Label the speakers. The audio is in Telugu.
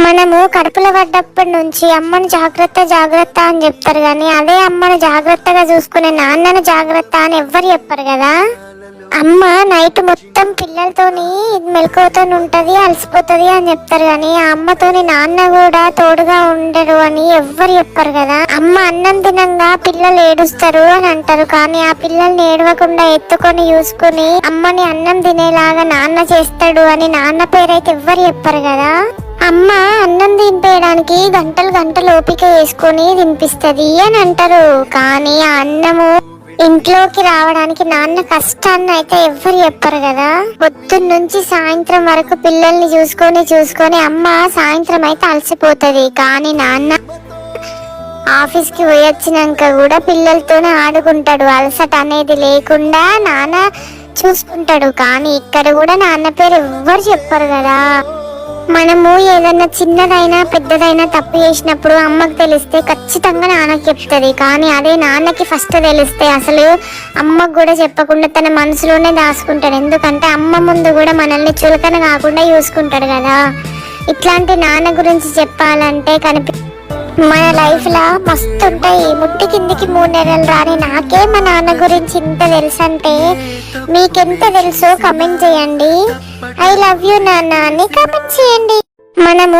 Speaker 1: మనము కడుపులో పడ్డప్పటి నుంచి అమ్మను జాగ్రత్త జాగ్రత్త అని చెప్తారు కానీ అదే అమ్మను జాగ్రత్తగా చూసుకునే నాన్నను జాగ్రత్త అని ఎవ్వరు చెప్పరు కదా. అమ్మ నైట్ మొత్తం పిల్లలతోని మెలకువతో ఉంటది, అలసిపోతుంది అని చెప్తారు కానీ ఆ అమ్మతోని నాన్న కూడా తోడుగా ఉండరు అని ఎవ్వరు చెప్పరు కదా. అమ్మ అన్నం తినంగా పిల్లలు ఏడుస్తారు అని అంటారు కానీ ఆ పిల్లల్ని ఏడవకుండా ఎత్తుకొని చూసుకుని అమ్మని అన్నం తినేలాగా నాన్న చేస్తాడు అని నాన్న పేరైతే ఎవ్వరు చెప్పరు కదా. అమ్మ అన్నం తినిపేయడానికి గంటలు గంటలు ఓపిక వేసుకొని తినిపిస్తుంది అని అంటారు కానీ ఆ అన్నము ఇంట్లోకి రావడానికి నాన్న కష్టాన్ని అయితే ఎవ్వరు చెప్పరు కదా. పొద్దున్న నుంచి సాయంత్రం వరకు పిల్లల్ని చూసుకొని అమ్మ సాయంత్రం అయితే అలసిపోతుంది కానీ నాన్న ఆఫీస్ కి పోయి వచ్చినాక కూడా పిల్లలతోనే ఆడుకుంటాడు, అలసట అనేది లేకుండా నాన్న చూసుకుంటాడు. కానీ ఇక్కడ కూడా నాన్న పేరు ఎవ్వరు చెప్పరు కదా. మనము ఏదన్నా చిన్నదైనా పెద్దదైనా తప్పు చేసినప్పుడు అమ్మకు తెలిస్తే ఖచ్చితంగా నాన్నకి చెప్తుంది కానీ అదే నాన్నకి ఫస్ట్ తెలిస్తే అసలు అమ్మకు కూడా చెప్పకుండా తన మనసులోనే దాచుకుంటాడు. ఎందుకంటే అమ్మ ముందు కూడా మనల్ని చులకన కాకుండా చూసుకుంటాడు కదా. ఇట్లాంటి నాన్న గురించి చెప్పాలంటే మన లైఫ్ లా మస్తు ఉంటాయి. ముట్టి కిందికి 3 నెలలు రాని నాకే మా నాన్న గురించి ఇంత తెలుసు అంటే మీకెంత తెలుసో కమెంట్ చేయండి. ఐ లవ్ యూ నాన్న అని కమెంట్ చేయండి. మనము